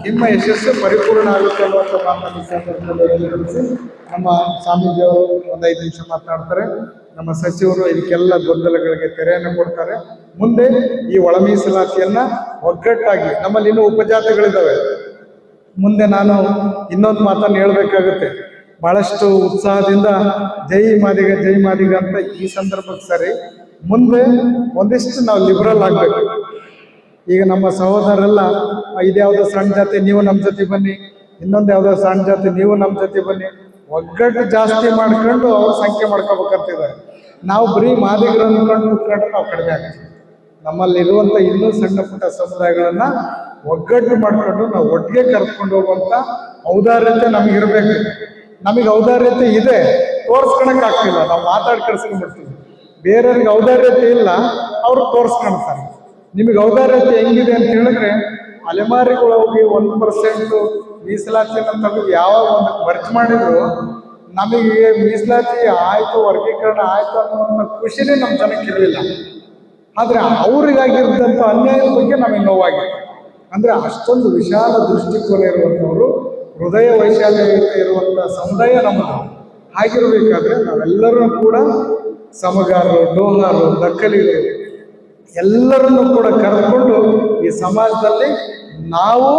ನಿಮ್ಮ ಯಶಸ್ಸು ಪರಿಪೂರ್ಣ ಆಗುತ್ತೆ ಅನ್ನುವಂಥ ಮಾತನ್ನು ಈ ಸಂದರ್ಭದಲ್ಲಿ ವ್ಯಕ್ತಪಡಿಸಿ, ನಮ್ಮ ಸ್ವಾಮೀಜಿಯವರು ಒಂದು 5 ನಿಮಿಷ ಮಾತನಾಡ್ತಾರೆ. ನಮ್ಮ ಸಚಿವರು ಇದಕ್ಕೆಲ್ಲ ಗೊಂದಲಗಳಿಗೆ ತೆರೆಯನ್ನು ಕೊಡ್ತಾರೆ. ಮುಂದೆ ಈ ಒಳ ಮೀಸಲಾತಿಯನ್ನು ಒಗ್ಗಟ್ಟಾಗಿ, ನಮ್ಮಲ್ಲಿ ಇನ್ನೂ ಉಪಜಾತಿಗಳಿದ್ದಾವೆ. ಮುಂದೆ ನಾನು ಇನ್ನೊಂದು ಮಾತನ್ನು ಹೇಳಬೇಕಾಗುತ್ತೆ. ಭಾಳಷ್ಟು ಉತ್ಸಾಹದಿಂದ ಜೈ ಮಾದಿಗ ಜೈ ಮಾದಿಗ ಅಂತ ಈ ಸಂದರ್ಭಕ್ಕೆ ಸರಿ, ಮುಂದೆ ಒಂದಿಷ್ಟು ನಾವು ಲಿಬರಲ್ ಆಗಬೇಕು. ಈಗ ನಮ್ಮ ಸಹೋದರರೆಲ್ಲ ಇದ್ಯಾವುದೋ ಸಣ್ಣ ಜಾತಿ, ನೀವು ನಮ್ಮ ಜೊತೆ ಬನ್ನಿ, ಇನ್ನೊಂದು ಯಾವುದೋ ಸಣ್ಣ ಜಾತಿ ನೀವು ನಮ್ಮ ಜೊತೆ ಬನ್ನಿ, ಒಗ್ಗಟ್ಟು ಜಾಸ್ತಿ ಮಾಡ್ಕೊಂಡು ಅವ್ರ ಸಂಖ್ಯೆ ಮಾಡ್ಕೋಬೇಕಂತಿದ್ದಾರೆ. ನಾವು ಬರೀ ಮಾದಿಗರನ್ನು ಕಂಡು ಕೂತ್ಕೊಂಡ್ರೆ ನಾವು ಕಡಿಮೆ ಆಗ್ತೀವಿ. ನಮ್ಮಲ್ಲಿರುವಂಥ ಇನ್ನೂ ಸಣ್ಣ ಪುಟ್ಟ ಸಮುದಾಯಗಳನ್ನ ಒಗ್ಗಟ್ಟು ಮಾಡ್ಕೊಂಡು ನಾವು ಒಟ್ಟಿಗೆ ಕರ್ಕೊಂಡು ಹೋಗುವಂಥ ಔದಾರ್ಯತೆ ನಮಗಿರ್ಬೇಕು. ನಮಗೆ ಔದಾರ್ಯತೆ ಇದೆ, ತೋರ್ಸ್ಕೊಳಕ್ ಆಗ್ತಿಲ್ಲ, ನಾವು ಮಾತಾಡಿ ಕಳ್ಸ್ಕೊಂಡ್ಬಿಡ್ತೀವಿ. ಬೇರೆಯವ್ರಿಗೆ ಔದಾರ್ಯತೆ ಇಲ್ಲ, ಅವರು ತೋರ್ಸ್ಕೊಳ್ತಾರೆ. ನಿಮಗೆ ಔದಾರ್ಯತೆ ಹೆಂಗಿದೆ ಅಂತ ಹೇಳಿದ್ರೆ, ಅಲೆಮಾರಿಗಳೋಗಿ 1% ಮೀಸಲಾತಿಯನ್ನು ತೆಗೆದು ಯಾವಾಗ ಒಂದು ಖರ್ಚು ಮಾಡಿದ್ರು ನಮಗೆ ಮೀಸಲಾತಿ ಆಯ್ತು, ವರ್ಗೀಕರಣ ಆಯ್ತು ಅನ್ನುವಂಥ ಖುಷಿನೇ ನಮ್ಮ ಜನಕ್ಕೆ ಇರಲಿಲ್ಲ. ಆದ್ರೆ ಅವರಿಗಾಗಿದ್ದಂಥ ಅನ್ಯಾಯದ ಬಗ್ಗೆ ನಮಗೆ ನೋವಾಗಿದೆ. ಅಂದ್ರೆ ಅಷ್ಟೊಂದು ವಿಶಾಲ ದೃಷ್ಟಿಕೋನ ಇರುವಂಥವ್ರು, ಹೃದಯ ವೈಶಾಲ್ಯ ಇರುವಂಥ ಸಮುದಾಯ ನಮ್ಮದು. ಹಾಗಿರಬೇಕಾದ್ರೆ ನಾವೆಲ್ಲರೂ ಕೂಡ ಸಮಗಾರರು, ಡೋಂಗಾರರು, ದಕ್ಕಲಿಗರು ಎಲ್ಲರನ್ನು ಕೂಡ ಕರೆದುಕೊಂಡು ಈ ಸಮಾಜದಲ್ಲಿ ನಾವು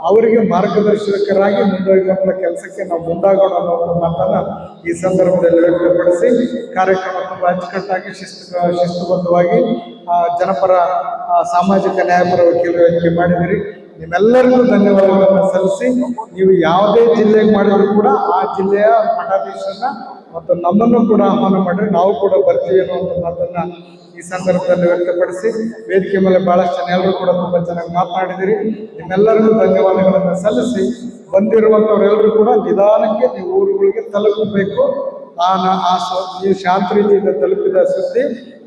ಅವರಿಗೆ ಮಾರ್ಗದರ್ಶಕರಾಗಿ ಮುಂದೊಯ್ಯುವಂಥ ಕೆಲಸಕ್ಕೆ ನಾವು ಮುಂದಾಗೋಣ ಅನ್ನೋ ಮಾತನ್ನ ಈ ಸಂದರ್ಭದಲ್ಲಿ ವ್ಯಕ್ತಪಡಿಸಿ, ಕಾರ್ಯಕ್ರಮ ತುಂಬ ಅಚ್ಚುಕಟ್ಟಾಗಿ ಶಿಸ್ತುಬದ್ಧವಾಗಿ ಜನಪರ ಸಾಮಾಜಿಕ ನ್ಯಾಯಪರ ವಕೀಲರು ವೇದಿಕೆ ಮಾಡಿದಿರಿ. ನಿಮ್ಮೆಲ್ಲರಿಗೂ ಧನ್ಯವಾದಗಳನ್ನು ಸಲ್ಲಿಸಿ, ನೀವು ಯಾವುದೇ ಜಿಲ್ಲೆಗೆ ಮಾಡಿದ್ರು ಕೂಡ ಆ ಜಿಲ್ಲೆಯ ಮಠಾಧೀಶರನ್ನ ಮತ್ತು ನಮ್ಮನ್ನು ಕೂಡ ಆಹ್ವಾನ ಮಾಡಿದ್ರೆ ನಾವು ಕೂಡ ಬರ್ತೀವಿ ಅನ್ನುವಂಥ ಮಾತನ್ನ ಈ ಸಂದರ್ಭದಲ್ಲಿ ವ್ಯಕ್ತಪಡಿಸಿ, ವೇದಿಕೆ ಮೇಲೆ ಬಹಳಷ್ಟು ಜನ ಎಲ್ಲರೂ ಕೂಡ ತುಂಬ ಚೆನ್ನಾಗಿ ಮಾತನಾಡಿದಿರಿ. ನಿಮ್ಮೆಲ್ಲರಿಗೂ ಧನ್ಯವಾದಗಳನ್ನು ಸಲ್ಲಿಸಿ, ಬಂದಿರುವಂಥವರೆಲ್ಲರೂ ಕೂಡ ನಿಧಾನಕ್ಕೆ ನೀವು ಊರುಗಳಿಗೆ ತಲುಪಬೇಕು. ನೀವು ಶಾಂತ ರೀತಿಯಿಂದ ತಲುಪಿದ ಸುದ್ದಿ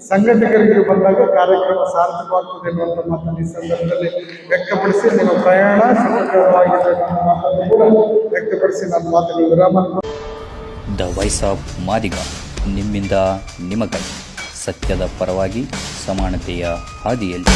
ಸಂಘಟಕರಿಗೆ ಬಂದಾಗ ಕಾರ್ಯಕ್ರಮ ಸಾರ್ಥಕವಾಗ್ತದೆ ಎನ್ನುವಂಥ ಮಾತನ್ನು ಈ ಸಂದರ್ಭದಲ್ಲಿ ವ್ಯಕ್ತಪಡಿಸಿ, ನಿಮ್ಮ ಪ್ರಯಾಣ ಸುಖಕರವಾಗಿದೆ ಅನ್ನೋ ಮಾತನ್ನು ಕೂಡ ವ್ಯಕ್ತಪಡಿಸಿ ನನ್ನ ಮಾತುಗಳು ವಿರಾಮ. ದ ವಾಯ್ಸ್ ಆಫ್ ಮಾದಿಗ, ನಿಮ್ಮಿಂದ ನಿಮಗಾಗಿ, ಸತ್ಯದ ಪರವಾಗಿ, ಸಮಾನತೆಯ ಹಾದಿಯಲ್ಲಿ.